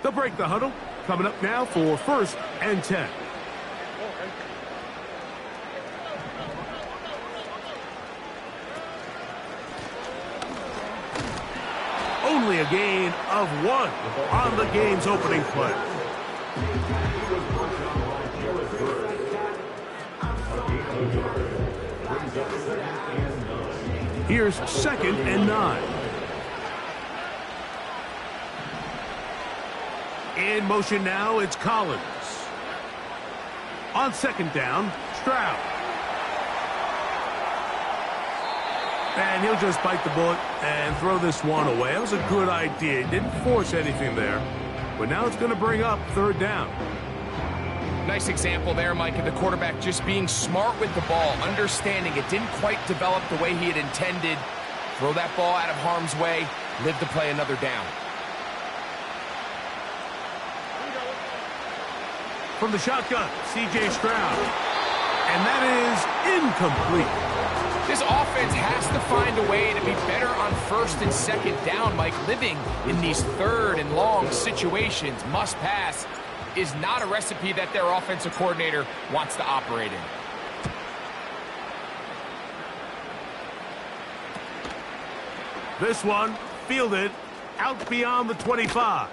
They'll break the huddle. Coming up now for 1st and 10. Only a gain of 1 on the game's opening play. Here's 2nd and 9. In motion now, it's Collins. On 2nd down, Stroud. And he'll just bite the bullet and throw this one away. That was a good idea. He didn't force anything there. But now it's going to bring up 3rd down. Nice example there, Mike, of the quarterback just being smart with the ball, understanding it didn't quite develop the way he had intended. Throw that ball out of harm's way, live to play another down. From the shotgun, C.J. Stroud. And that is incomplete. This offense has to find a way to be better on 1st and 2nd down, Mike. Living in these 3rd and long situations, must pass, is not a recipe that their offensive coordinator wants to operate in. This one fielded out beyond the 25.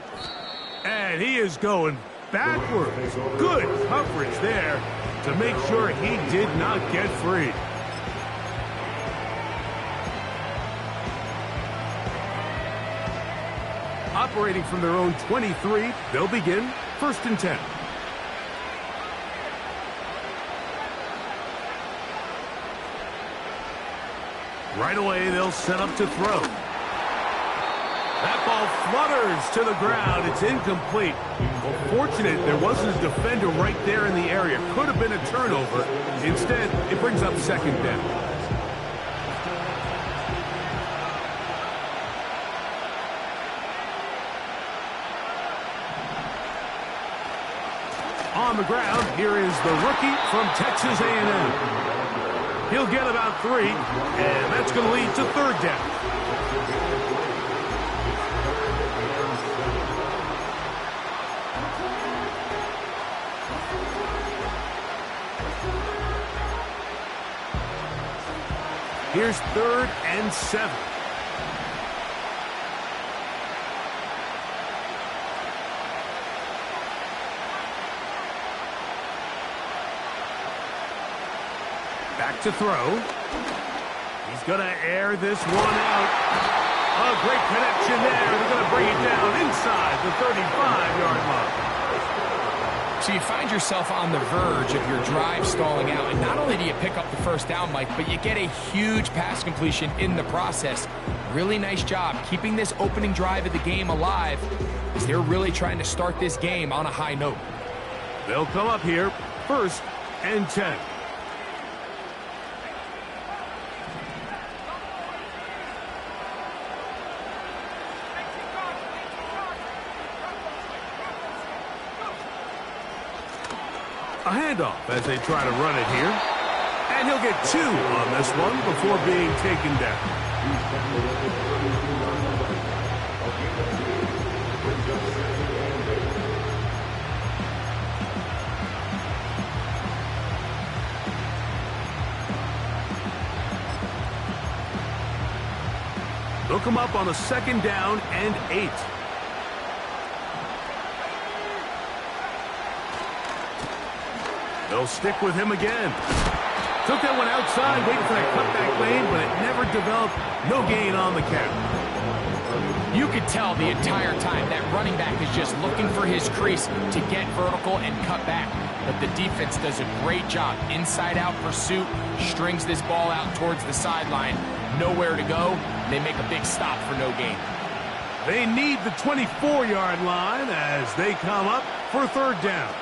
And he is going backwards. Good coverage there to make sure he did not get free. Operating from their own 23, they'll begin 1st and 10. Right away, they'll set up to throw. That ball flutters to the ground. It's incomplete. Well, fortunate there wasn't a defender right there in the area. Could have been a turnover. Instead, it brings up 2nd down. On the ground, here is the rookie from Texas A&M. He'll get about 3, and that's going to lead to 3rd down. Here's 3rd and 7. Back to throw. He's going to air this one out. A great connection there. They're going to bring it down inside the 35-yard line. So you find yourself on the verge of your drive stalling out, and not only do you pick up the 1st down, Mike, but you get a huge pass completion in the process. Really nice job keeping this opening drive of the game alive, as they're really trying to start this game on a high note. They'll come up here 1st and 10. A handoff as they try to run it here. And he'll get 2 on this one before being taken down. They'll come up on a 2nd down and 8. They'll stick with him again. Took that one outside, waiting for that cutback lane, but it never developed. No gain on the count. You could tell the entire time that running back is just looking for his crease to get vertical and cut back. But the defense does a great job. Inside-out pursuit, strings this ball out towards the sideline. Nowhere to go. They make a big stop for no gain. They need the 24-yard line as they come up for 3rd down.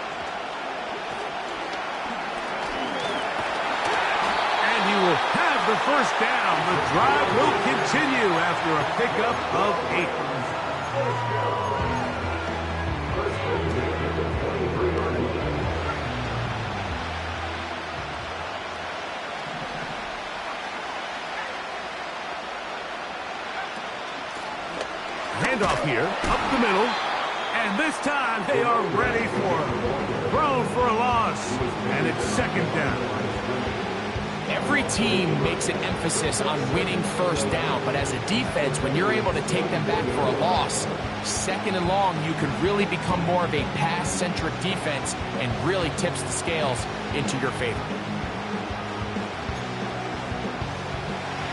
He will have the 1st down. The drive will continue after a pickup of 8. Handoff here, up the middle, And this time they are ready for it. Thrown for a loss, and it's second down. Every team makes an emphasis on winning first down, but as a defense, when you're able to take them back for a loss, second and long, you can really become more of a pass-centric defense and really tips the scales into your favor.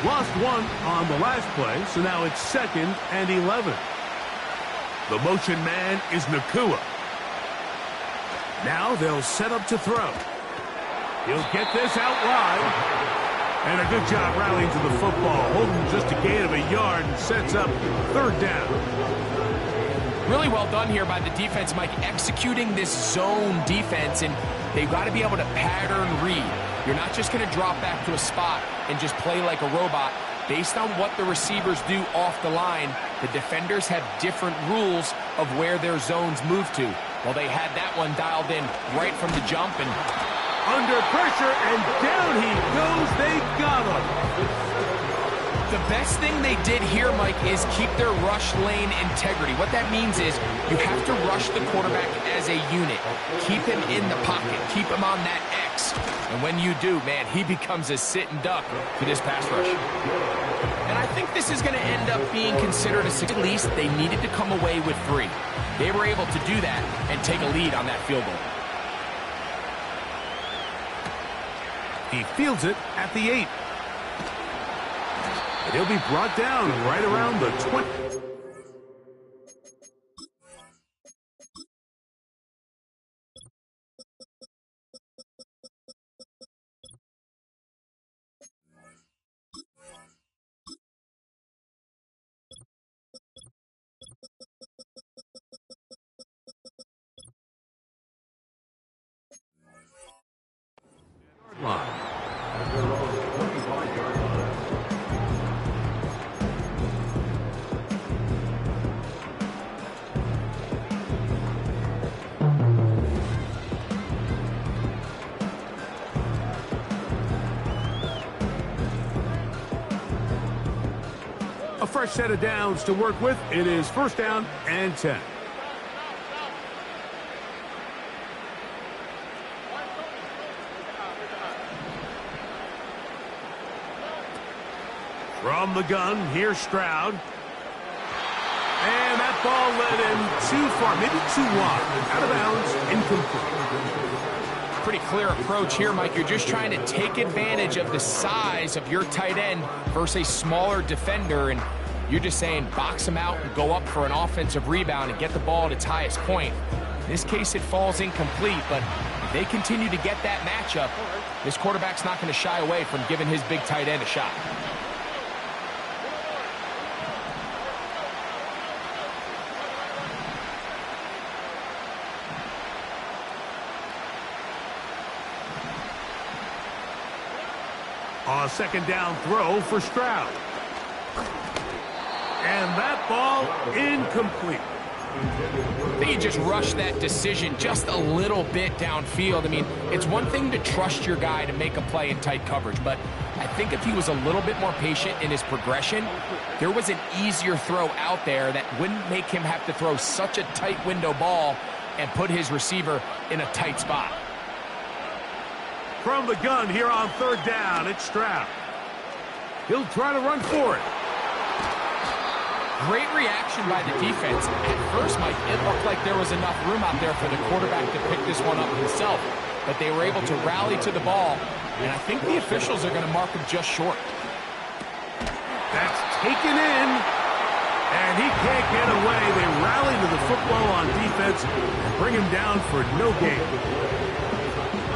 Lost one on the last play, so now it's 2nd and 11. The motion man is Nakua. Now they'll set up to throw. He'll get this out wide. And a good job rallying to the football, holding just a gain of a yard and sets up 3rd down. Really well done here by the defense, Mike, executing this zone defense, and they've got to be able to pattern read. You're not just going to drop back to a spot and just play like a robot. Based on what the receivers do off the line, the defenders have different rules of where their zones move to. Well, they had that one dialed in right from the jump, and under pressure, and down he goes. They got him. The best thing they did here, Mike, is keep their rush lane integrity. What that means is you have to rush the quarterback as a unit. Keep him in the pocket. Keep him on that X. And when you do, man, he becomes a sit-and duck for this pass rush. And I think this is going to end up being considered a success. At least they needed to come away with 3. They were able to do that and take a lead on that field goal. He fields it at the 8. And he'll be brought down right around the 20. Line. A fresh set of downs to work with. It is 1st down and 10. From the gun, here's Stroud. And that ball led him too far, maybe too wide. Out of bounds, incomplete. Pretty clear approach here, Mike. You're just trying to take advantage of the size of your tight end versus a smaller defender, and you're just saying box him out and go up for an offensive rebound and get the ball at its highest point. In this case, it falls incomplete, but if they continue to get that matchup, this quarterback's not going to shy away from giving his big tight end a shot. A 2nd down throw for Stroud. And that ball incomplete. I think he just rushed that decision just a little bit downfield. I mean, it's one thing to trust your guy to make a play in tight coverage, but I think if he was a little bit more patient in his progression, there was an easier throw out there that wouldn't make him have to throw such a tight window ball and put his receiver in a tight spot. From the gun here on 3rd down, it's Stroud. He'll try to run for it. Great reaction by the defense. At first, Mike, it looked like there was enough room out there for the quarterback to pick this one up himself, but they were able to rally to the ball, and I think the officials are going to mark him just short. That's taken in, and he can't get away. They rally to the football on defense and bring him down for no gain.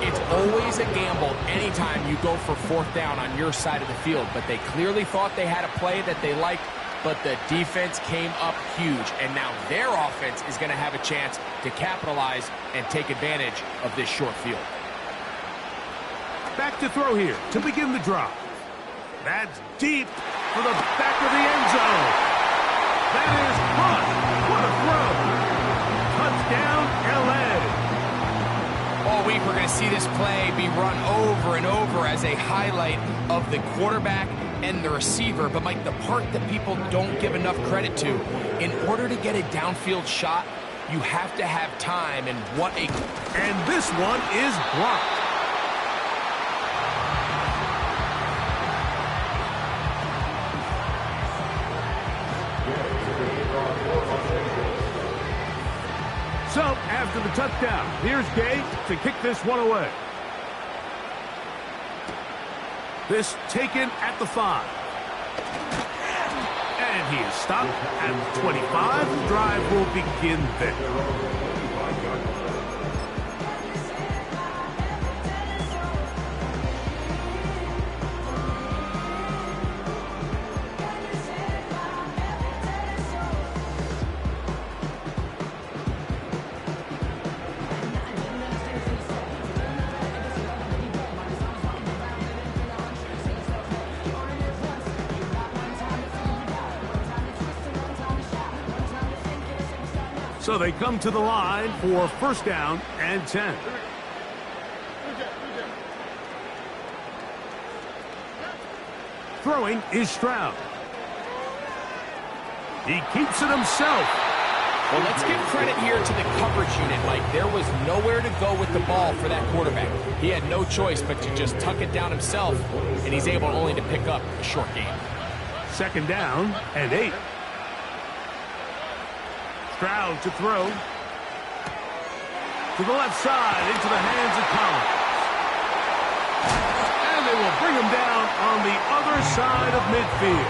It's always a gamble anytime you go for 4th down on your side of the field, but they clearly thought they had a play that they liked, but the defense came up huge, and now their offense is going to have a chance to capitalize and take advantage of this short field. Back to throw here to begin the drive. That's deep for the back of the end zone. That is caught. What a throw. Touchdown, L.A. All week we're going to see this play be run over and over as a highlight of the quarterback and the receiver. But, Mike, the part that people don't give enough credit to, in order to get a downfield shot, You have to have time, and what a... And this one is blocked. So, after the touchdown, here's Gay to kick this one away. This taken at the 5. And he is stopped at the 25. The drive will begin there. So they come to the line for first down and 10. Throwing is Stroud. He keeps it himself. Well, let's give credit here to the coverage unit, Mike. There was nowhere to go with the ball for that quarterback. He had no choice but to just tuck it down himself, and he's able only to pick up a short gain. Second down and 8. Stroud to throw. To the left side, into the hands of Collins. And they will bring him down on the other side of midfield.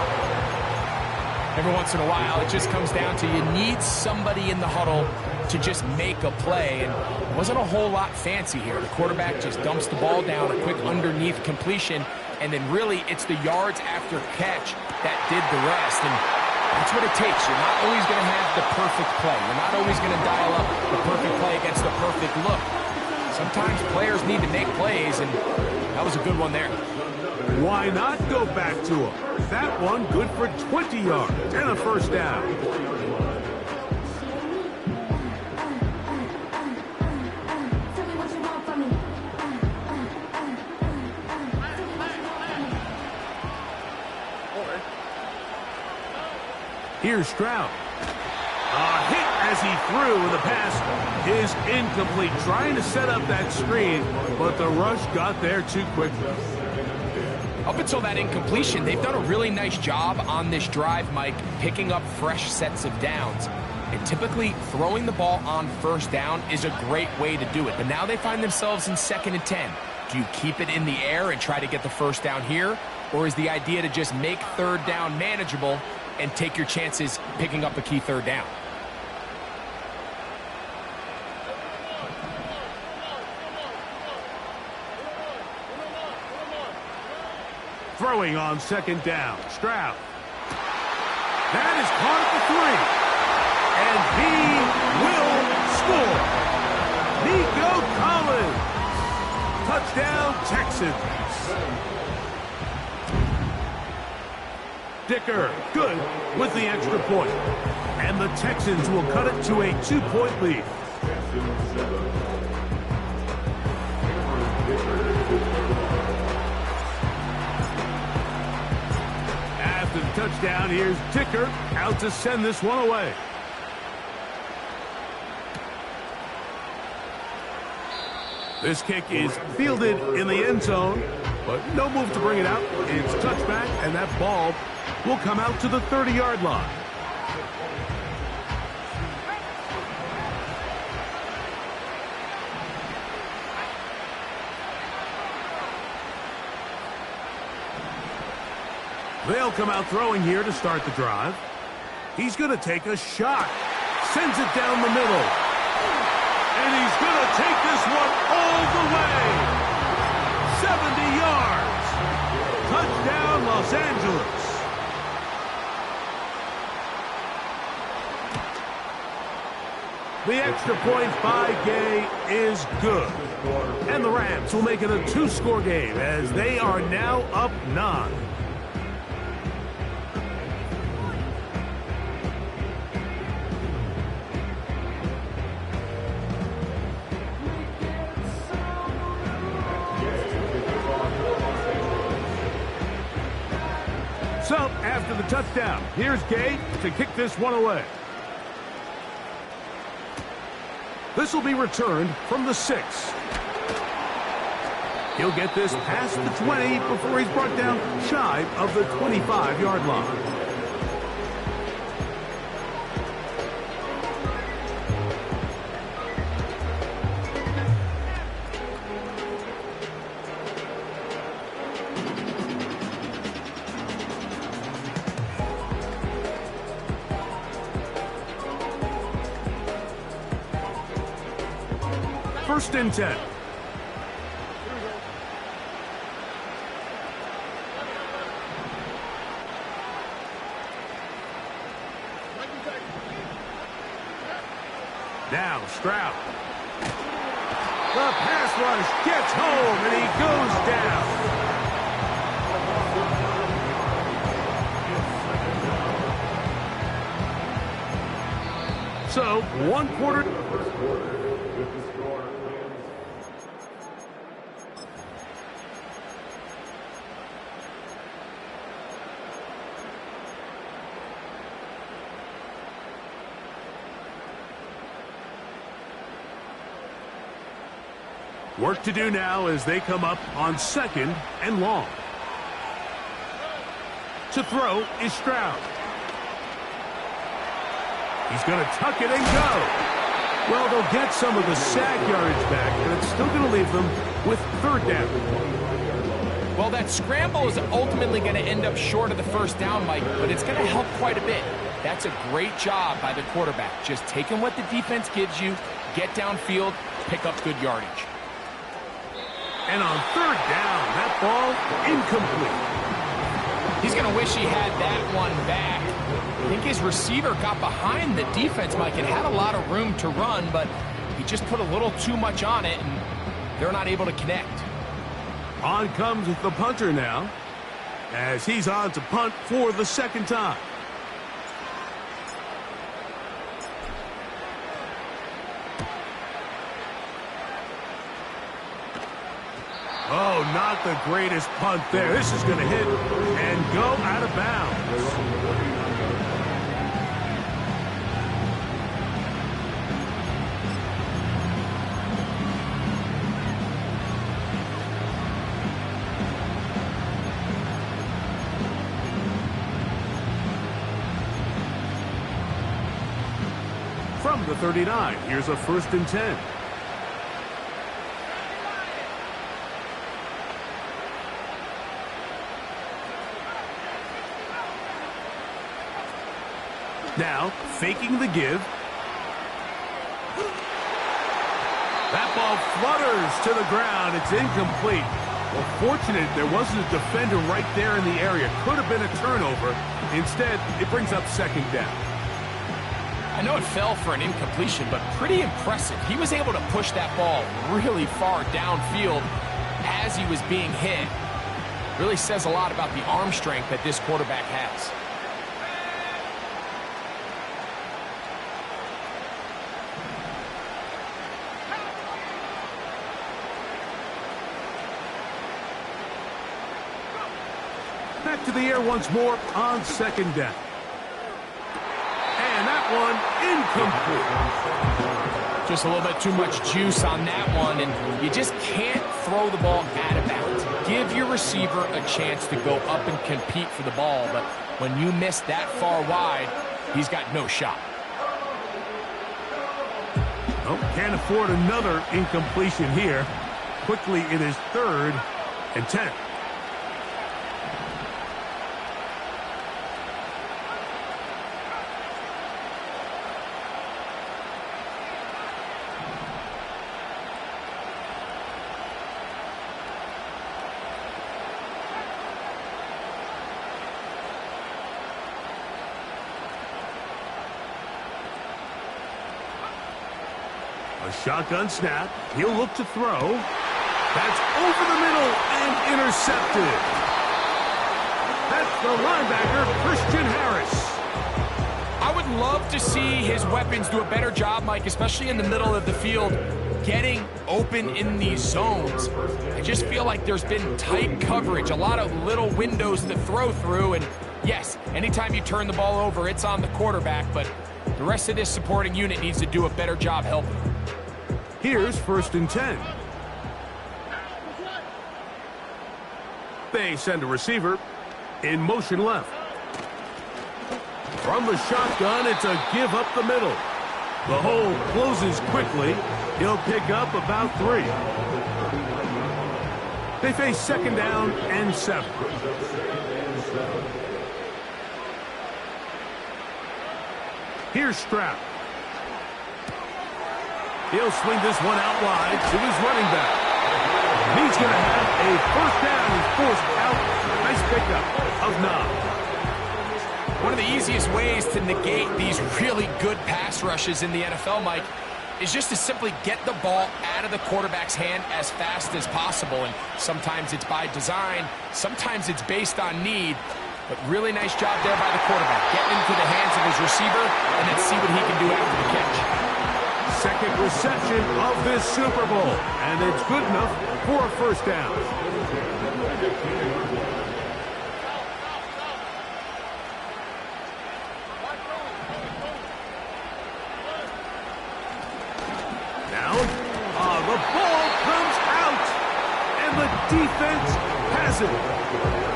Every once in a while, it just comes down to you need somebody in the huddle to just make a play. And it wasn't a whole lot fancy here. The quarterback just dumps the ball down, a quick underneath completion, and then really it's the yards after catch that did the rest. And that's what it takes. You're not always going to have the perfect play. You're not always going to dial up the perfect play against the perfect look. Sometimes players need to make plays, and that was a good one there. Why not go back to him? That one good for 20 yards and a first down. Here's Stroud. A hit as he threw, and the pass is incomplete. Trying to set up that screen, but the rush got there too quickly. Up until that incompletion, they've done a really nice job on this drive, Mike, picking up fresh sets of downs. And typically, throwing the ball on first down is a great way to do it. But now they find themselves in 2nd and 10. Do you keep it in the air and try to get the first down here? Or is the idea to just make third down manageable and take your chances picking up a key third down? Throwing on 2nd down, Stroud. That is caught at the 3. And he will score. Nico Collins. Touchdown, Texans. Dicker, good with the extra point. And the Texans will cut it to a 2-point lead. After the touchdown, here's Dicker out to send this one away. This kick is fielded in the end zone, but no move to bring it out. It's touchback, and that ball will come out to the 30-yard line. They'll come out throwing here to start the drive. He's going to take a shot. Sends it down the middle. And he's going to take this one all the way. 70 yards. Touchdown, Los Angeles. The extra point by Gay is good. And the Rams will make it a 2-score game as they are now up 9. So, after the touchdown, here's Gay to kick this one away. This will be returned from the 6. He'll get this past the 20 before he's brought down shy of the 25-yard line. First and 10. Now Stroud. The pass rush gets home and he goes down. So, 1 quarter. Work to do now as they come up on 2nd and long. To throw is Stroud. He's going to tuck it and go. Well, they'll get some of the sack yardage back, and it's still going to leave them with 3rd down. Well, that scramble is ultimately going to end up short of the 1st down, Mike, but it's going to help quite a bit. That's a great job by the quarterback. Just taking what the defense gives you, get downfield, pick up good yardage. And on 3rd down, that ball incomplete. He's going to wish he had that one back. I think his receiver got behind the defense, Mike, and had a lot of room to run, but he just put a little too much on it, and they're not able to connect. On comes the punter now, as he's on to punt for the 2nd time. Oh, not the greatest punt there. This is going to hit and go out of bounds. From the 39, here's a 1st and 10. Now, faking the give. That ball flutters to the ground. It's incomplete. Well, fortunate there wasn't a defender right there in the area. Could have been a turnover. Instead, it brings up 2nd down. I know it fell for an incompletion, but pretty impressive. He was able to push that ball really far downfield as he was being hit. Really says a lot about the arm strength that this quarterback has. Back to the air once more on 2nd down. And that one incomplete. Just a little bit too much juice on that one, and you just can't throw the ball out of bounds. Give your receiver a chance to go up and compete for the ball, but when you miss that far wide, he's got no shot. Oh, can't afford another incompletion here. Quickly, it is 3rd and 10. A shotgun snap. He'll look to throw. That's over the middle and intercepted. That's the linebacker, Christian Harris. I would love to see his weapons do a better job, Mike, especially in the middle of the field, getting open in these zones. I just feel like there's been tight coverage, a lot of little windows to throw through, and yes, anytime you turn the ball over, it's on the quarterback, but the rest of this supporting unit needs to do a better job helping. Here's 1st and 10. They send a receiver in motion left. From the shotgun, it's a give up the middle. The hole closes quickly. He'll pick up about 3. They face 2nd down and 7. Here's Stroud. He'll swing this one out wide to his running back. He's going to have a 1st down. He's forced out. Nice pickup of 9. One of the easiest ways to negate these really good pass rushes in the NFL, Mike, is just to simply get the ball out of the quarterback's hand as fast as possible. And sometimes it's by design, sometimes it's based on need. But really nice job there by the quarterback, getting into the hands of his receiver, and then see what he can do after the catch. 2nd reception of this Super Bowl, and it's good enough for a 1st down. Now, the ball comes out, and the defense has it.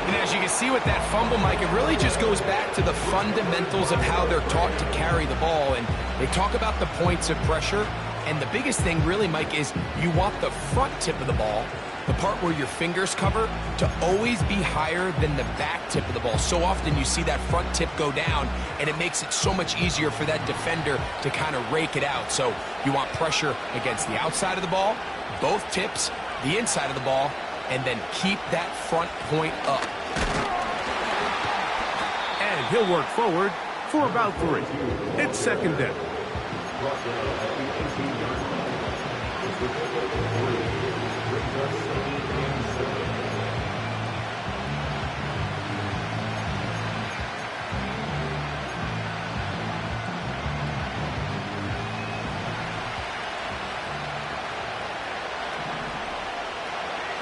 And as you can see with that fumble, Mike, it really just goes back to the fundamentals of how they're taught to carry the ball. And they talk about the points of pressure. And the biggest thing really, Mike, is you want the front tip of the ball, the part where your fingers cover, to always be higher than the back tip of the ball. So often you see that front tip go down, and it makes it so much easier for that defender to kind of rake it out. So you want pressure against the outside of the ball, both tips, the inside of the ball, and then keep that front point up. And he'll work forward for about 3. It's 2nd down.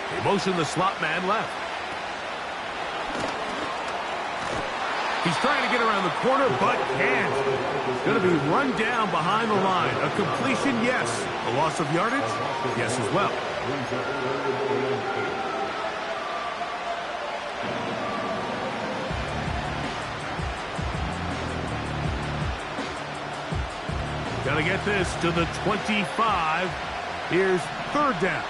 They motion the slot man left. He's trying to get around the corner, but can't. Going to be run down behind the line. A completion, yes. A loss of yardage, yes as well. Got to get this to the 25. Here's 3rd down.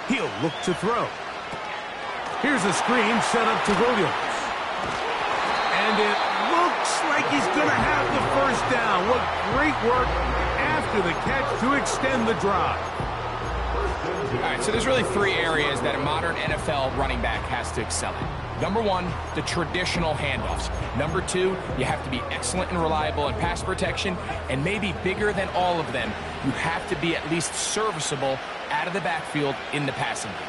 He'll look to throw. Here's a screen set up to Williams. And it looks like he's going to have the 1st down. What great work after the catch to extend the drive. All right, so there's really 3 areas that a modern NFL running back has to excel in. Number 1, the traditional handoffs. Number 2, you have to be excellent and reliable in pass protection. And maybe bigger than all of them, you have to be at least serviceable out of the backfield in the passing game.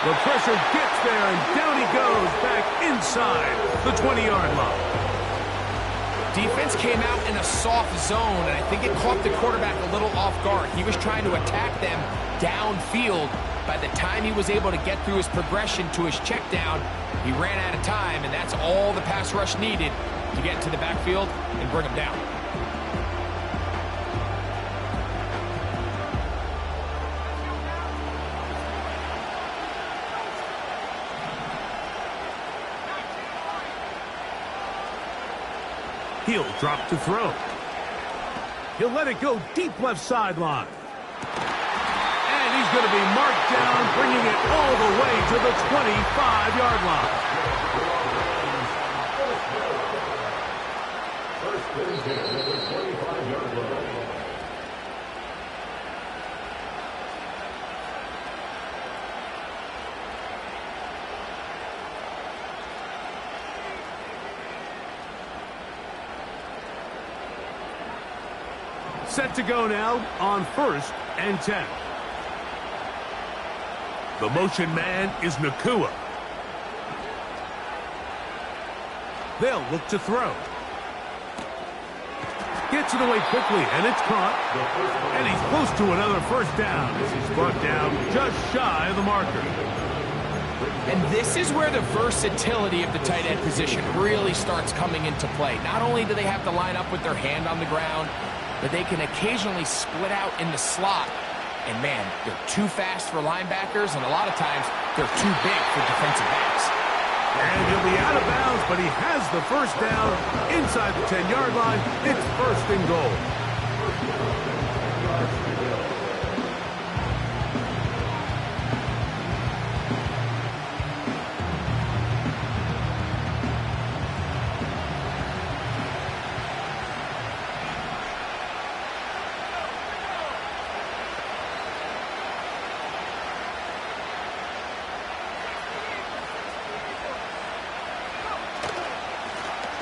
The pressure gets there, and down he goes back inside the 20-yard line. Defense came out in a soft zone, and I think it caught the quarterback a little off guard. He was trying to attack them downfield. By the time he was able to get through his progression to his check down, he ran out of time, and that's all the pass rush needed to get into the backfield and bring him down. He'll drop to throw. He'll let it go deep left sideline. And he's going to be marked down, bringing it all the way to the 25-yard line. Set to go now on 1st and 10. The motion man is Nakua. They'll look to throw. Gets it away quickly, and it's caught. And he's close to another first down as he's brought down just shy of the marker. And this is where the versatility of the tight end position really starts coming into play. Not only do they have to line up with their hand on the ground, but they can occasionally split out in the slot. And man, they're too fast for linebackers, and a lot of times they're too big for defensive backs. And he'll be out of bounds, but he has the first down inside the 10-yard line. It's first and goal.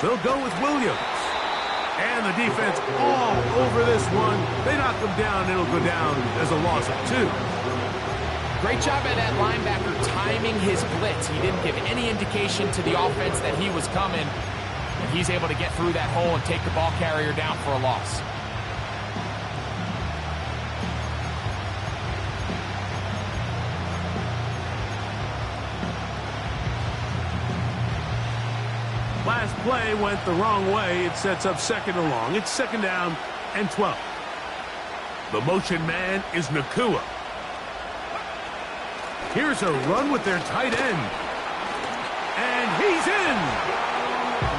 They'll go with Williams. And the defense all over this one. They knock him down. It'll go down as a loss of 2. Great job by that linebacker timing his blitz. He didn't give any indication to the offense that he was coming. And he's able to get through that hole and take the ball carrier down for a loss. Last play went the wrong way. It sets up second and long. It's second down and 12. The motion man is Nakua. Here's a run with their tight end. And he's in.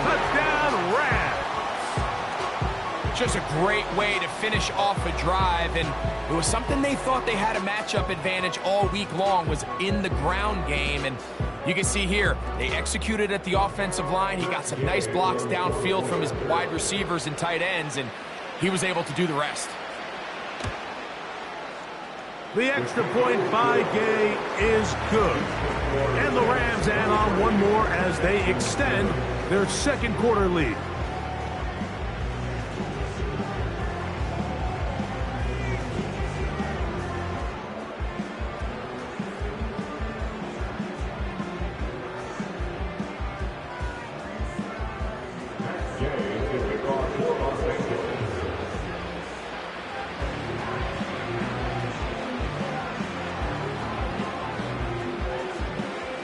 Touchdown, Rams. Just a great way to finish off a drive, and it was something they thought they had a matchup advantage all week long, was in the ground game. And you can see here, they executed at the offensive line. He got some nice blocks downfield from his wide receivers and tight ends, and he was able to do the rest. The extra point by Gay is good. And the Rams add on one more as they extend their second quarter lead.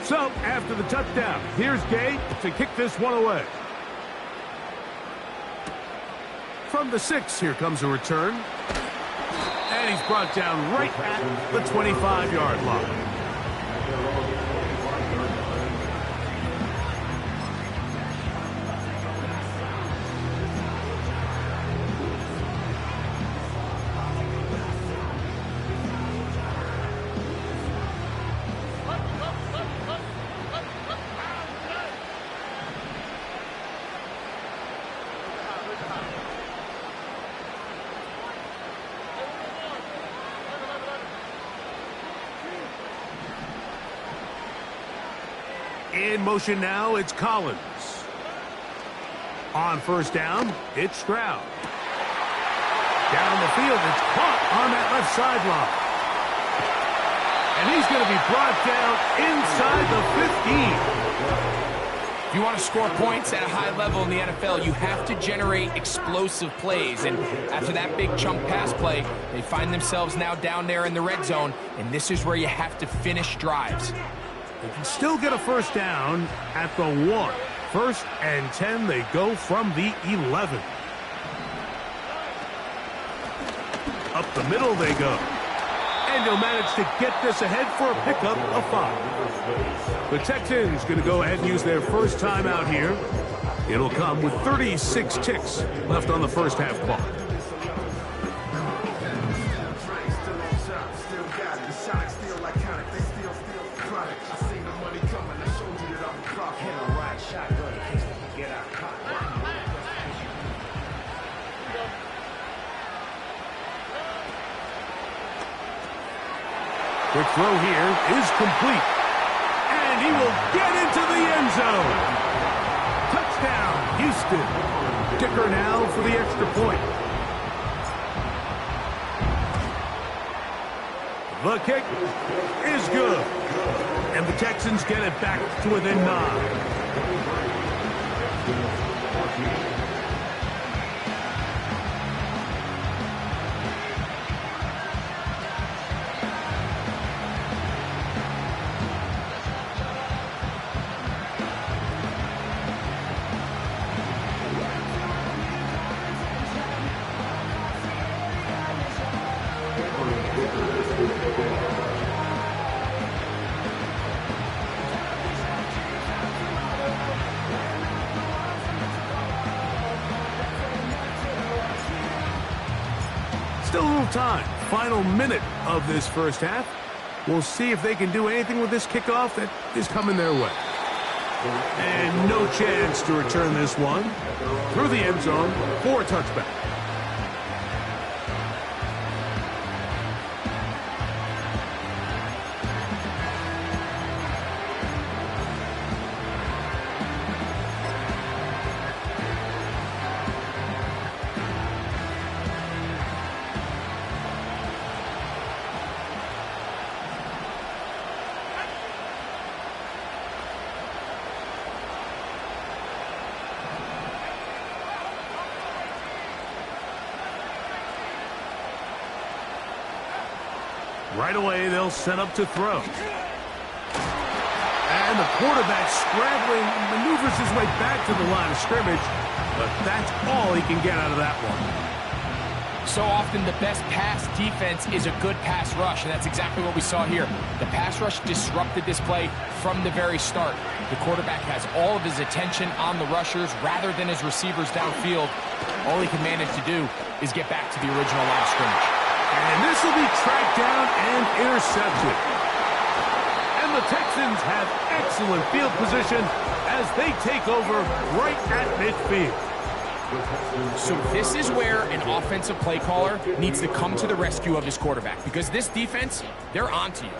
So, after the touchdown, here's Gay to kick this one away. From the 6, here comes a return. And he's brought down right at the 25-yard line. In motion now, it's Collins. On first down, it's Stroud. Down the field, it's caught on that left sideline. And he's going to be brought down inside the 15. If you want to score points at a high level in the NFL, you have to generate explosive plays. And after that big chunk pass play, they find themselves now down there in the red zone. And this is where you have to finish drives. They can still get a first down at the 1. First and 10, they go from the 11. Up the middle they go. And they'll manage to get this ahead for a pickup of 5. The Texans going to go ahead and use their first time out here. It'll come with 36 ticks left on the first half clock. Quick throw here is complete. And he will get into the end zone. Touchdown, Houston. Kicker now for the extra point. The kick is good. And the Texans get it back to within 9. Still a little time. Final minute of this first half. We'll see if they can do anything with this kickoff that is coming their way. And no chance to return this one through the end zone for a touchback. Right away, they'll set up to throw. And the quarterback scrambling, maneuvers his way back to the line of scrimmage, but that's all he can get out of that one. So often the best pass defense is a good pass rush, and that's exactly what we saw here. The pass rush disrupted this play from the very start. The quarterback has all of his attention on the rushers rather than his receivers downfield. All he can manage to do is get back to the original line of scrimmage. And this will be tracked down and intercepted. And the Texans have excellent field position as they take over right at midfield. So this is where an offensive play caller needs to come to the rescue of his quarterback, because this defense, they're onto you.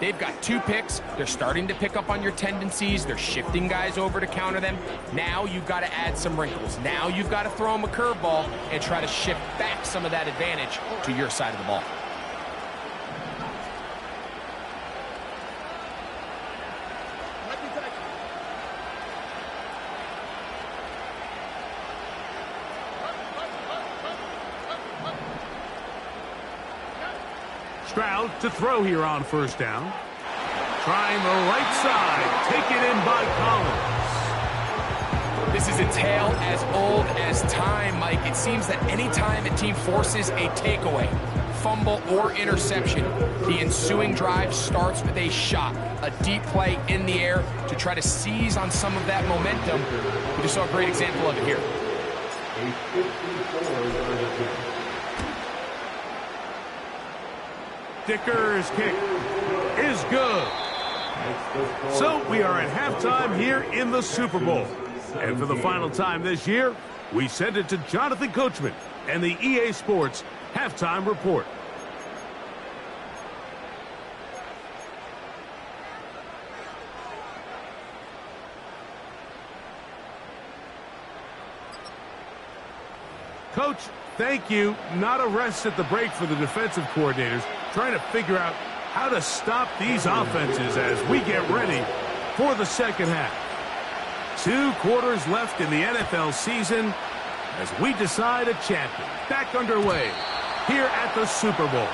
They've got 2 picks. They're starting to pick up on your tendencies. They're shifting guys over to counter them. Now you've got to add some wrinkles. Now you've got to throw them a curveball and try to shift back some of that advantage to your side of the ball. Stroud to throw here on first down. Trying the right side. Taken in by Collins. This is a tale as old as time, Mike. It seems that any time a team forces a takeaway, fumble, or interception, the ensuing drive starts with a shot, a deep play in the air to try to seize on some of that momentum. We just saw a great example of it here. Dicker's kick is good. So we are at halftime here in the Super Bowl. And for the final time this year, we send it to Jonathan Coachman and the EA Sports Halftime Report. Coach, thank you. Not a rest at the break for the defensive coordinators, trying to figure out how to stop these offenses as we get ready for the second half. 2 quarters left in the NFL season as we decide a champion. Back underway here at the Super Bowl.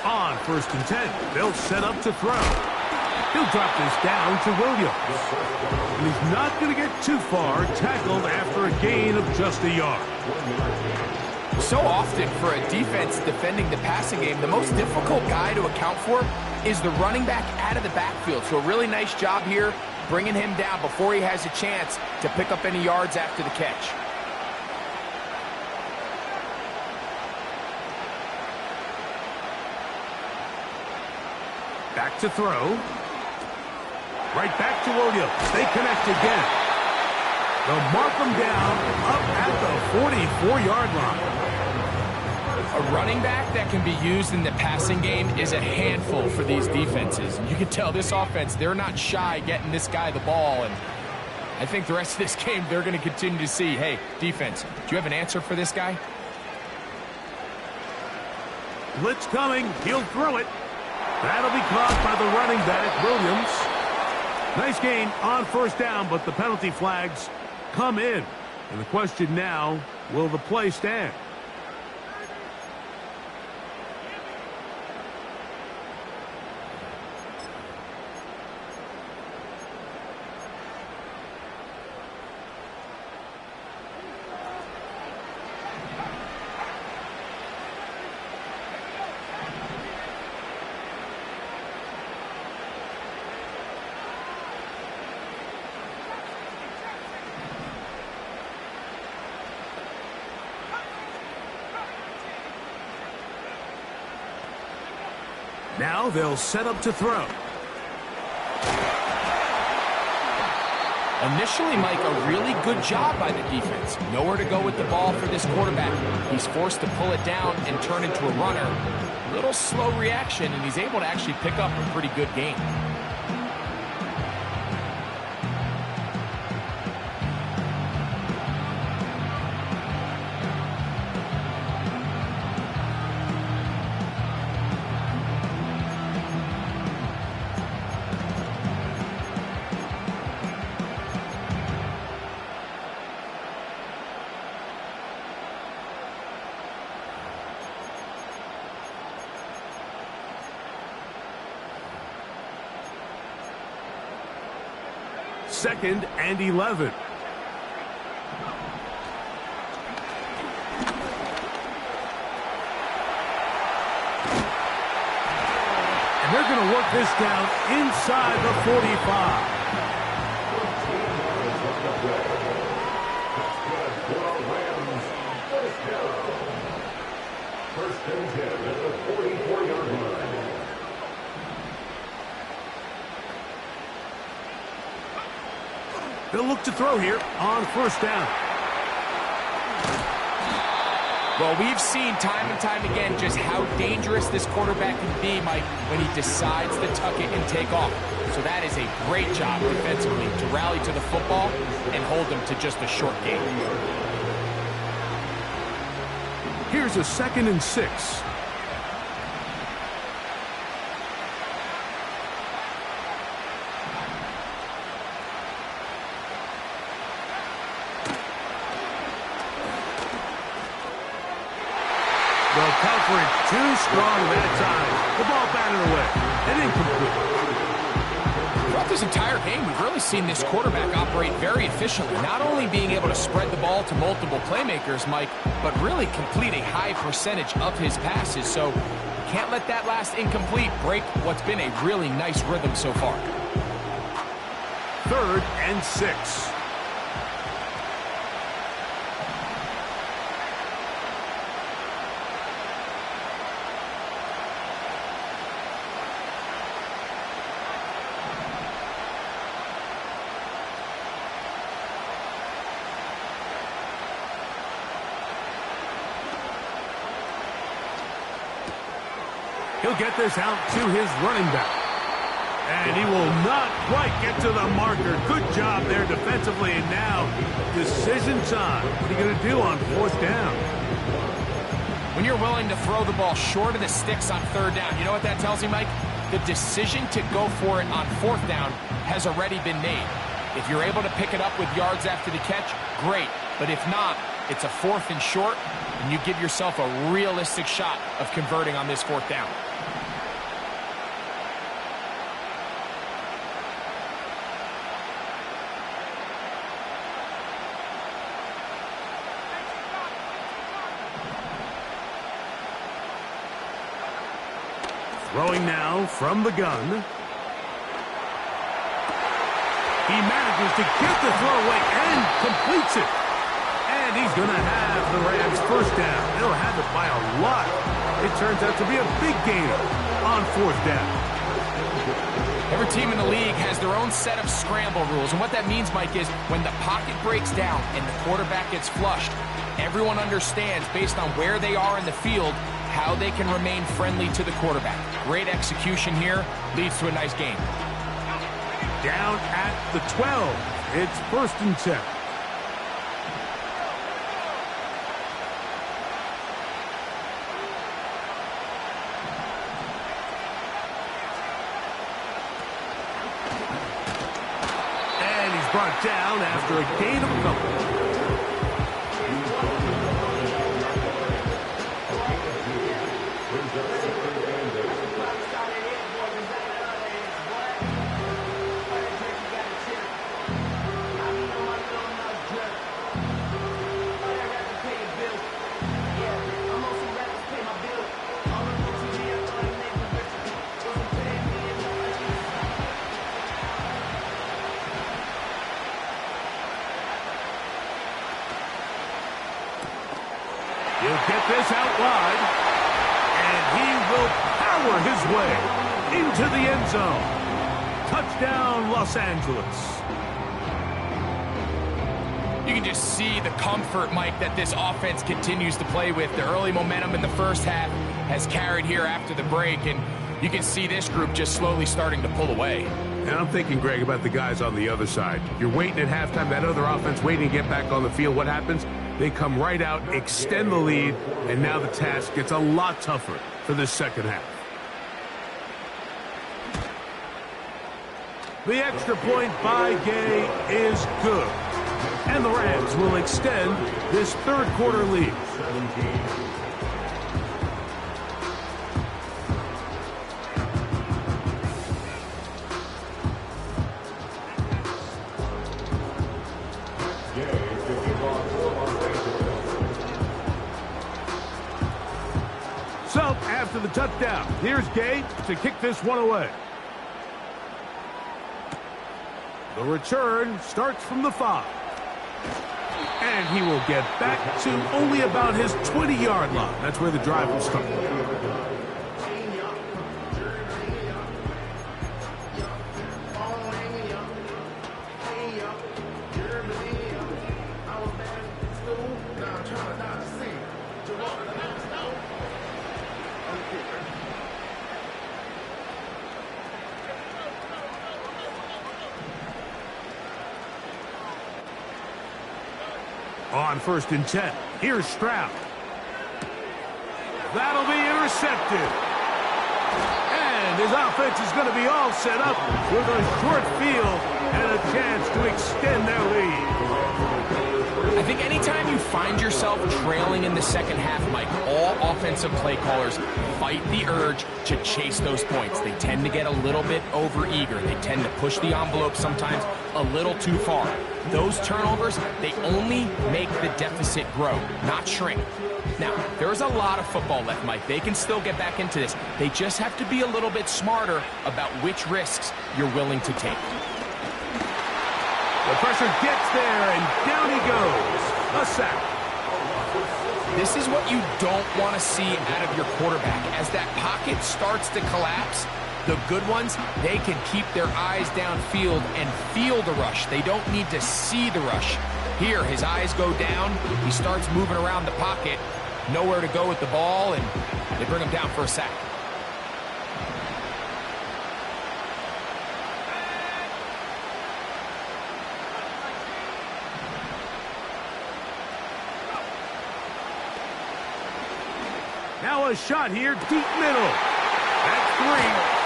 On first and 10, they'll set up to throw. He'll drop this down to Williams. And he's not going to get too far, tackled after a gain of just a yard. So often for a defense defending the passing game, the most difficult guy to account for is the running back out of the backfield. So a really nice job here, bringing him down before he has a chance to pick up any yards after the catch. Back to throw. Right back to Williams. They connect again. They'll mark them down up at the 44-yard line. A running back that can be used in the passing game is a handful for these defenses. You can tell this offense, they're not shy getting this guy the ball. And I think the rest of this game, they're going to continue to see, hey, defense, do you have an answer for this guy? Blitz coming. He'll throw it. That'll be caught by the running back, Williams. Nice gain on first down, but the penalty flags come in. And the question now, will the play stand? Now they'll set up to throw. Initially, Mike, a really good job by the defense. Nowhere to go with the ball for this quarterback. He's forced to pull it down and turn into a runner. Little slow reaction, and he's able to actually pick up a pretty good gain. Second and 11. And they're going to work this down inside the 45. First and 10 at the 44-yard line. They'll look to throw here on first down. Well, we've seen time and time again just how dangerous this quarterback can be, Mike, when he decides to tuck it and take off. So that is a great job defensively to rally to the football and hold them to just a short gain. Here's a 2nd and 6. The coverage too strong that time. The ball batted away and incomplete. Throughout this entire game, we've really seen this quarterback operate very efficiently, not only being able to spread the ball to multiple playmakers, Mike, but really complete a high percentage of his passes. So can't let that last incomplete break what's been a really nice rhythm so far. 3rd and 6. He'll get this out to his running back. And he will not quite get to the marker. Good job there defensively. And now, decision time. What are you going to do on 4th down? When you're willing to throw the ball short of the sticks on 3rd down, you know what that tells you, Mike? The decision to go for it on 4th down has already been made. If you're able to pick it up with yards after the catch, great. But if not, it's a 4th and short, and you give yourself a realistic shot of converting on this 4th down. Throwing now from the gun. He manages to get the throw away and completes it. And he's going to have the Rams first down. They'll have it by a lot. It turns out to be a big gain on 4th down. Every team in the league has their own set of scramble rules. And what that means, Mike, is when the pocket breaks down and the quarterback gets flushed, everyone understands, based on where they are in the field, how they can remain friendly to the quarterback. Great execution here, leads to a nice game. Down at the 12. It's 1st and 10. And he's brought down after a gain of a couple. He'll get this out wide. And he will power his way into the end zone. Touchdown, Los Angeles. You can just see the comfort, Mike, that this offense continues to play with. The early momentum in the first half has carried here after the break, and you can see this group just slowly starting to pull away. And I'm thinking, Greg, about the guys on the other side. You're waiting at halftime, that other offense waiting to get back on the field. What happens? They come right out, extend the lead, and now the task gets a lot tougher for this second half. The extra point by Gay is good. And the Rams will extend this third quarter lead. So, after the touchdown, here's Gay to kick this one away. The return starts from the 5. And he will get back to only about his 20-yard line. That's where the drive will start. On 1st and 10, here's Stroud. That'll be intercepted. And his offense is going to be all set up with a short field and a chance to extend their lead. I think anytime you find yourself trailing in the second half, Mike, all offensive play callers fight the urge to chase those points. They tend to get a little bit overeager. They tend to push the envelope sometimes a little too far. Those turnovers, they only make the deficit grow, not shrink. Now, there's a lot of football left, Mike. They can still get back into this. They just have to be a little bit smarter about which risks you're willing to take. The pressure gets there, and down he goes. A sack. This is what you don't want to see out of your quarterback. As that pocket starts to collapse, the good ones, they can keep their eyes downfield and feel the rush. They don't need to see the rush. Here, his eyes go down. He starts moving around the pocket. Nowhere to go with the ball, and they bring him down for a sack. Now a shot here, deep middle. At 3,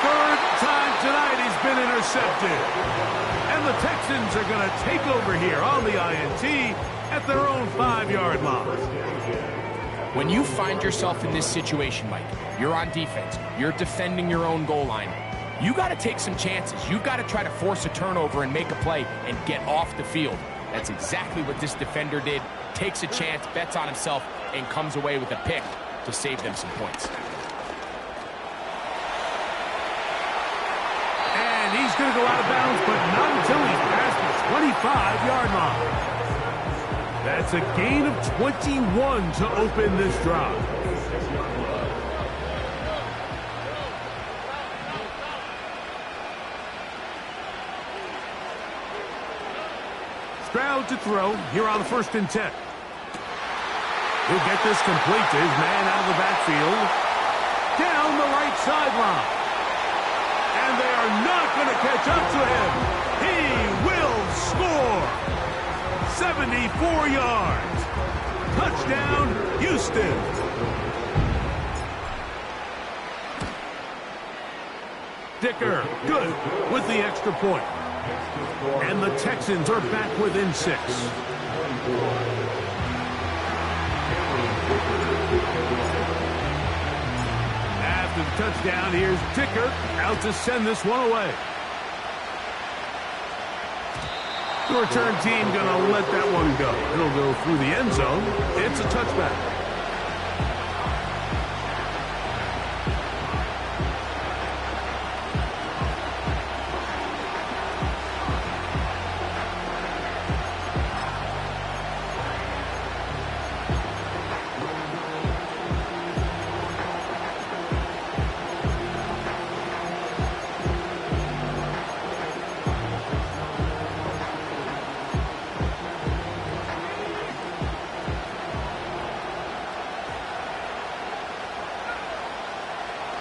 third time tonight he's been intercepted. And the Texans are going to take over here on the INT at their own 5-yard line. When you find yourself in this situation, Mike, you're on defense, you're defending your own goal line, you got to take some chances. You've got to try to force a turnover and make a play and get off the field. That's exactly what this defender did. Takes a chance, bets on himself, and comes away with a pick to save them some points. And he's going to go out of bounds, but not until he's past the 25-yard line. That's a gain of 21 to open this drive. Stroud to throw here on the 1st and 10. He'll get this complete to his man out of the backfield. Down the right sideline. And they are not going to catch up to him. He will score. 74 yards. Touchdown, Houston. Dicker, good with the extra point. And the Texans are back within 6. After the touchdown, here's Dicker out to send this one away. The return team going to let that one go. It'll go through the end zone. It's a touchback.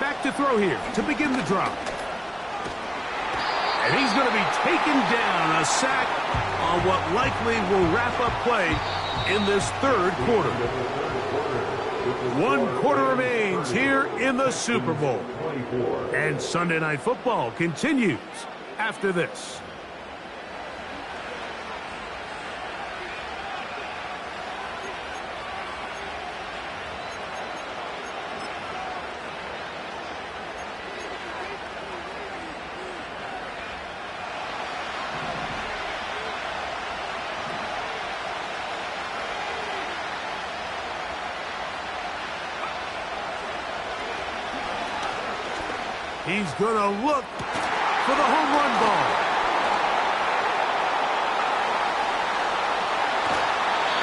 back to throw here to begin the drive. And he's going to be taken down, a sack on what likely will wrap up play in this third quarter. 1 quarter remains here in the Super Bowl. And Sunday Night Football continues after this. He's going to look for the home run ball.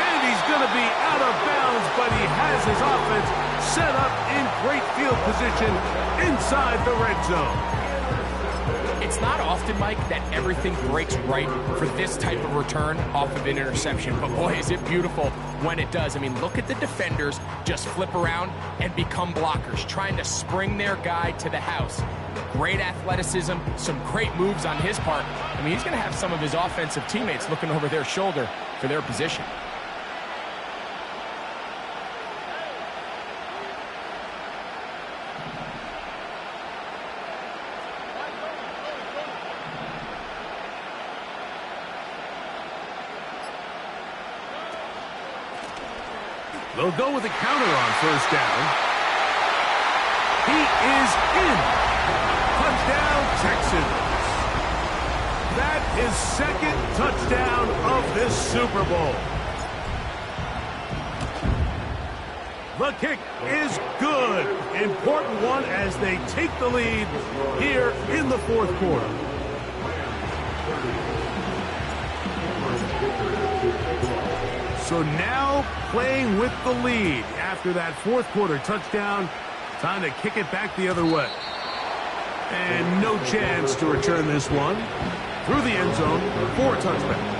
And he's going to be out of bounds, but he has his offense set up in great field position inside the red zone. It's not often, Mike, that everything breaks right for this type of return off of an interception. But boy, is it beautiful when it does. I mean, look at the defenders just flip around and become blockers, trying to spring their guy to the house. Great athleticism, some great moves on his part. I mean, he's going to have some of his offensive teammates looking over their shoulder for their position. They'll go with a counter on first down. He is in. Touchdown, Texans. That is second touchdown of this Super Bowl. The kick is good. Important one as they take the lead here in the fourth quarter. So now playing with the lead after that fourth quarter touchdown. Time to kick it back the other way. And no chance to return this one through the end zone for a touchback.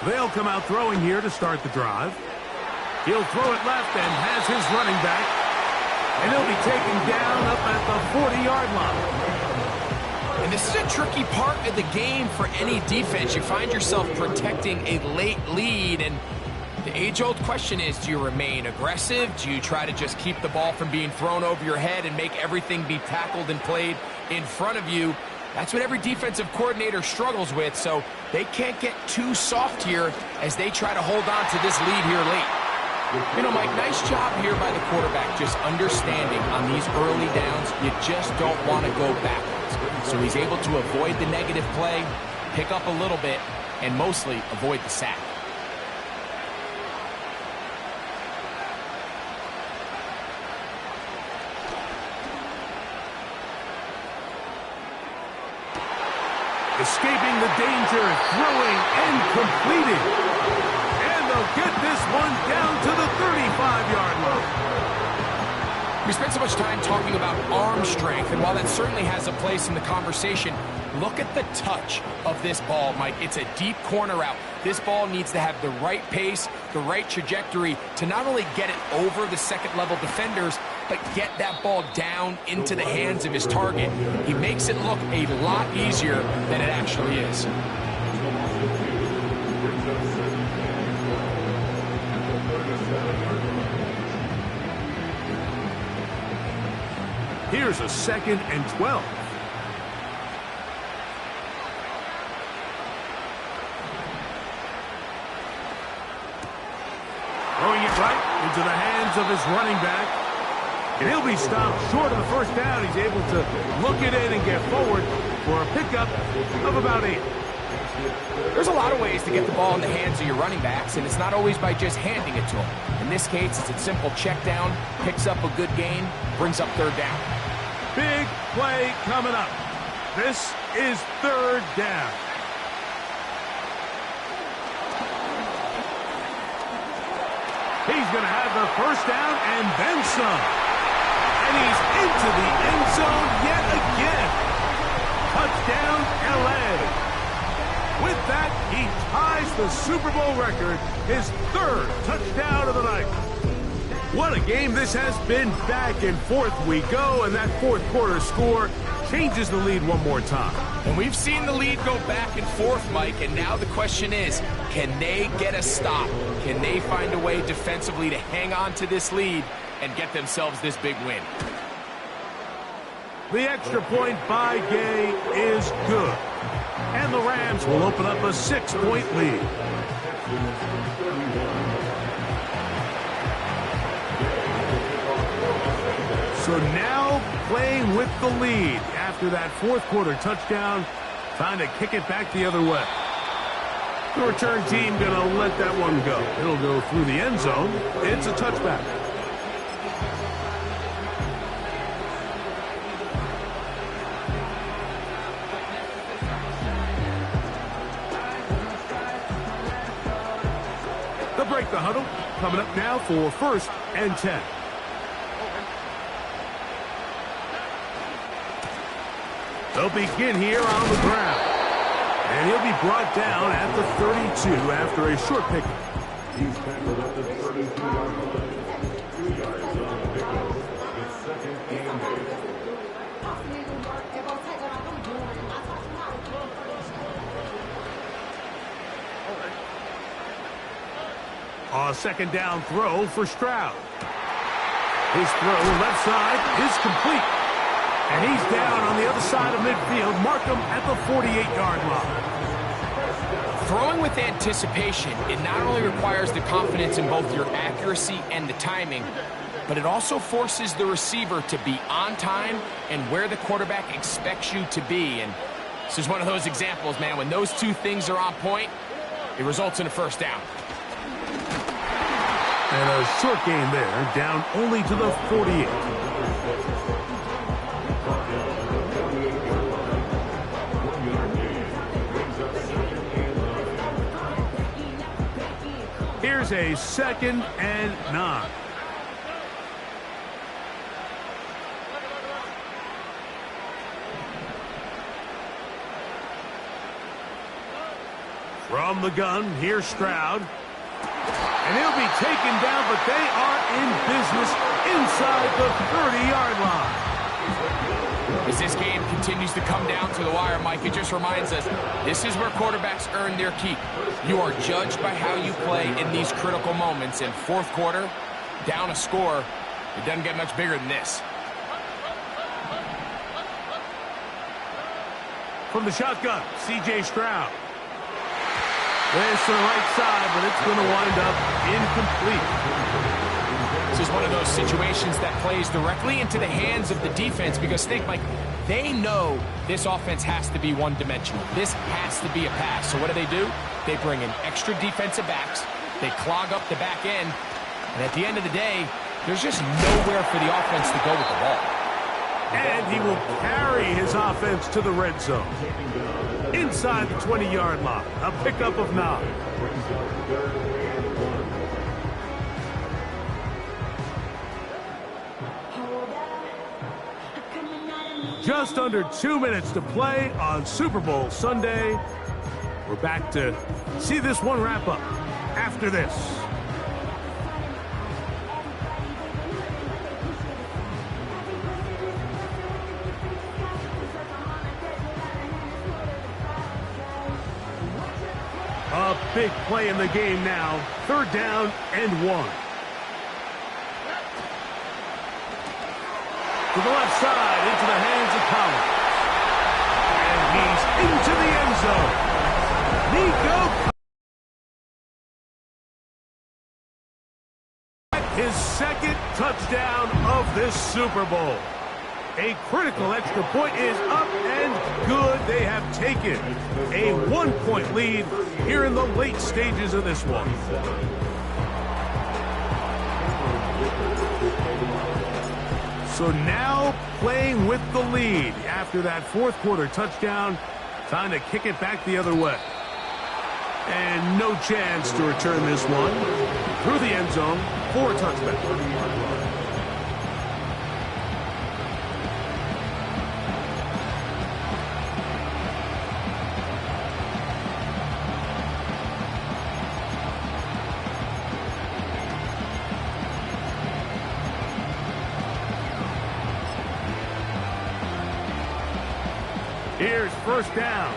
They'll come out throwing here to start the drive. He'll throw it left and has his running back. And he'll be taken down up at the 40-yard line. And this is a tricky part of the game for any defense. You find yourself protecting a late lead, and the age-old question is, do you remain aggressive? Do you try to just keep the ball from being thrown over your head and make everything be tackled and played in front of you? That's what every defensive coordinator struggles with, so they can't get too soft here as they try to hold on to this lead here late. You know, Mike, nice job here by the quarterback, just understanding on these early downs, you just don't want to go backwards. So he's able to avoid the negative play, pick up a little bit, and mostly avoid the sack. Escaping the danger, throwing and completing. And they'll get this one down to the 35-yard line. We spent so much time talking about arm strength, and while that certainly has a place in the conversation, look at the touch of this ball, Mike. It's a deep corner route. This ball needs to have the right pace, the right trajectory to not only get it over the second-level defenders, but get that ball down into the hands of his target. He makes it look a lot easier than it actually is. Here's a 2nd and 12. Throwing it right into the hands of his running back. And he'll be stopped short of the first down. He's able to look it in and get forward for a pickup of about 8. There's a lot of ways to get the ball in the hands of your running backs, and it's not always by just handing it to them. In this case, it's a simple check down, picks up a good gain, brings up 3rd down. Big play coming up. This is 3rd down. He's going to have the first down and then some. And he's into the end zone yet again. Touchdown, L.A. With that, he ties the Super Bowl record, his third touchdown of the night. What a game this has been. Back and forth we go, and that fourth quarter score changes the lead one more time. And we've seen the lead go back and forth, Mike, and now the question is, can they get a stop? Can they find a way defensively to hang on to this lead and get themselves this big win? The extra point by Gay is good. And the Rams will open up a 6-point lead. So now playing with the lead after that fourth quarter touchdown, trying to kick it back the other way. The return team going to let that one go. It'll go through the end zone. It's a touchback. They'll break the huddle. Coming up now for 1st and 10. They'll begin here on the ground. And he'll be brought down at the 32 after a short pickup. He's tackled at the 32-yard line. 2 yards on the pickup. It's second and 8. A second down throw for Stroud. His throw left side is complete. And he's down on the other side of midfield. Mark him at the 48-yard line. Throwing with anticipation, it not only requires the confidence in both your accuracy and the timing, but it also forces the receiver to be on time and where the quarterback expects you to be. And this is one of those examples, man. When those two things are on point, it results in a first down. And a short gain there, down only to the 48. Here's a 2nd and 9. From the gun, here's Stroud. And he'll be taken down, but they are in business inside the 30-yard line. As this game continues to come down to the wire, Mike, it just reminds us, this is where quarterbacks earn their keep. You are judged by how you play in these critical moments. In fourth quarter, down a score, it doesn't get much bigger than this. From the shotgun, C.J. Stroud. This to the right side, but it's going to wind up incomplete. This is one of those situations that plays directly into the hands of the defense because, think, Mike, they know this offense has to be one-dimensional. This has to be a pass. So what do? They bring in extra defensive backs. They clog up the back end. And at the end of the day, there's just nowhere for the offense to go with the ball. And he will carry his offense to the red zone. Inside the 20-yard line, a pickup of 9. Just under 2 minutes to play on Super Bowl Sunday. We're back to see this one wrap up after this. A big play in the game now. 3rd down and 1. To the left side, into the hands of Collins. And he's into the end zone. Nico. His 2nd touchdown of this Super Bowl. A critical extra point is up and good. They have taken a 1-point lead here in the late stages of this one. So now playing with the lead after that fourth quarter touchdown, time to kick it back the other way. And no chance to return this one. Through the end zone for a touchback. Here's first down.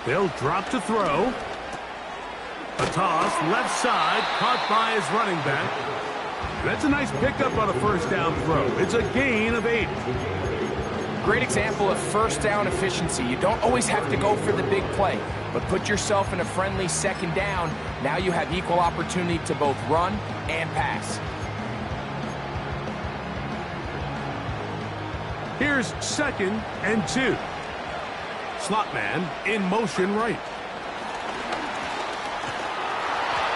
They'll drop to throw. A toss, left side, caught by his running back. That's a nice pickup on a first down throw. It's a gain of 8. Great example of first down efficiency. You don't always have to go for the big play, but put yourself in a friendly second down. Now you have equal opportunity to both run and pass. Here's 2nd and 2. Slot man in motion right.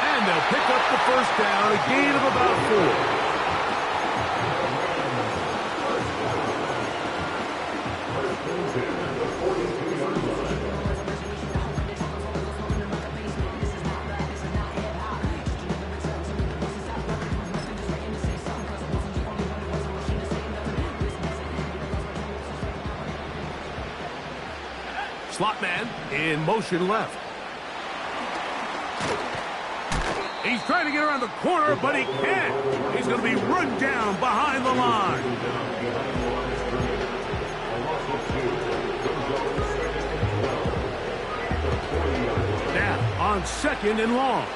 And they'll pick up the first down, a gain of about 4. Slot man in motion left. He's trying to get around the corner, but he can't. He's going to be run down behind the line. Now, on 2nd and long.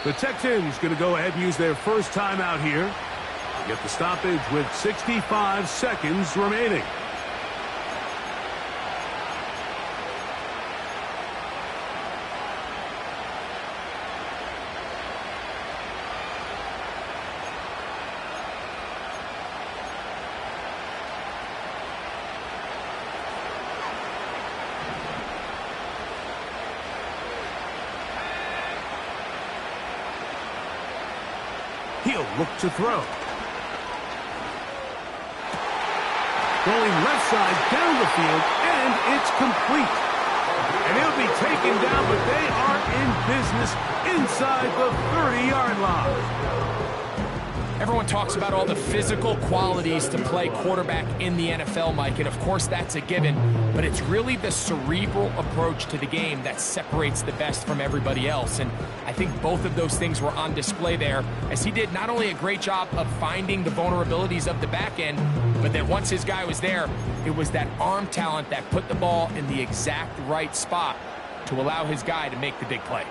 The Texans going to go ahead and use their first timeout here. Get the stoppage with 65 seconds remaining. He'll look to throw. Going left side down the field, and it's complete. And he'll be taken down, but they are in business inside the 30-yard line. Everyone talks about all the physical qualities to play quarterback in the NFL, Mike, and of course that's a given, but it's really the cerebral approach to the game that separates the best from everybody else, and I think both of those things were on display there, as he did not only a great job of finding the vulnerabilities of the back end, but that once his guy was there, it was that arm talent that put the ball in the exact right spot to allow his guy to make the big play.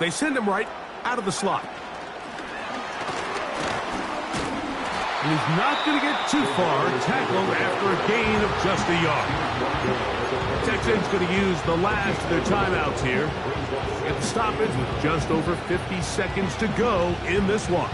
They send him right out of the slot. And he's not going to get too far, tackled after a gain of just a yard. Texans going to use the last of their timeouts here. Get the stoppage with just over 50 seconds to go in this one.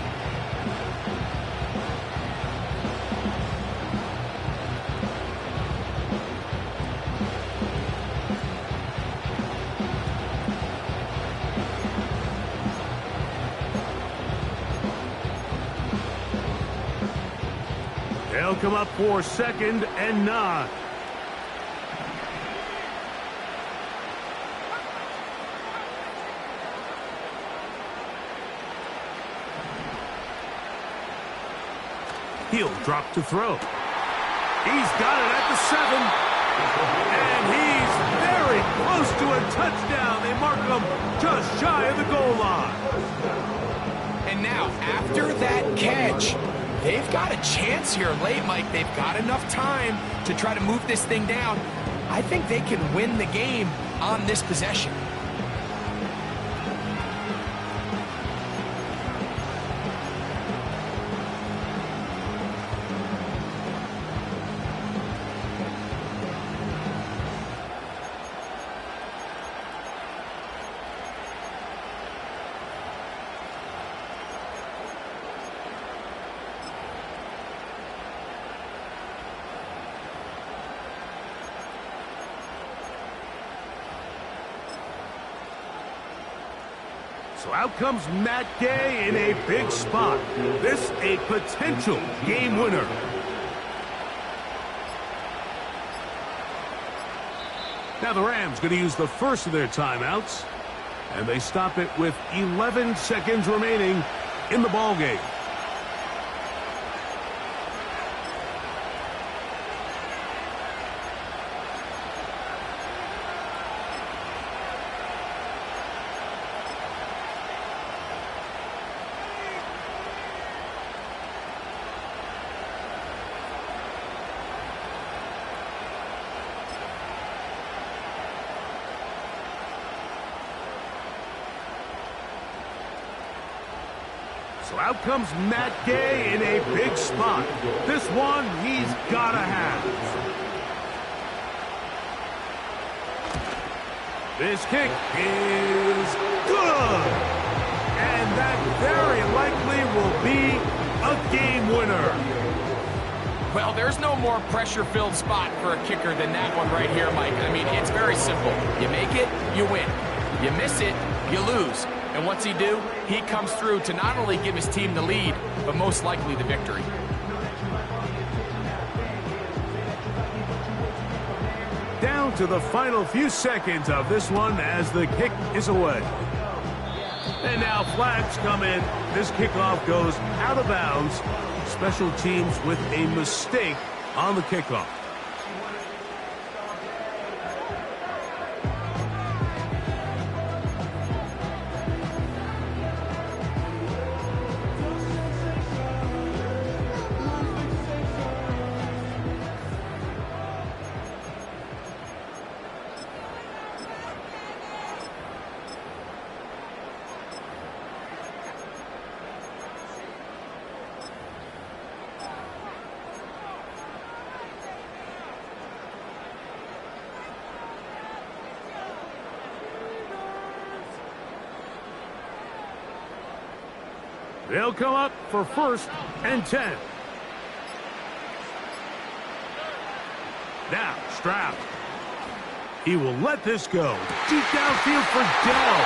They'll come up for 2nd and 9. He'll drop to throw. He's got it at the 7. And he's very close to a touchdown. They mark him just shy of the goal line. And now, after that catch, they've got a chance here late, Mike. They've got enough time to try to move this thing down. I think they can win the game on this possession. So out comes Matt Gay in a big spot. This a potential game winner. Now the Rams going to use the first of their timeouts. And they stop it with 11 seconds remaining in the ballgame. So out comes Matt Gay in a big spot. This one he's got to have. This kick is good. And that very likely will be a game winner. Well, there's no more pressure-filled spot for a kicker than that one right here, Mike. I mean, it's very simple. You make it, you win. You miss it, you lose. And what's he do? He comes through to not only give his team the lead, but most likely the victory. Down to the final few seconds of this one as the kick is away. And now flags come in. This kickoff goes out of bounds. Special teams with a mistake on the kickoff. They'll come up for 1st and 10. Now, Stroud. He will let this go. Deep downfield for Dell.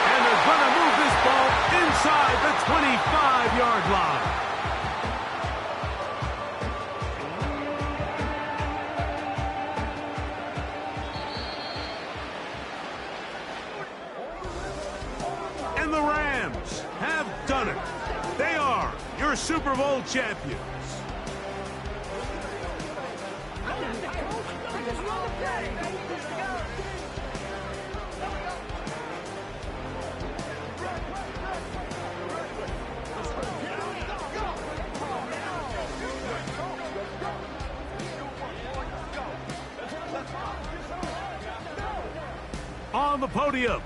And they're going to move this ball inside the 25-yard line. And the Rams have done it. They are your Super Bowl champions. On the podium,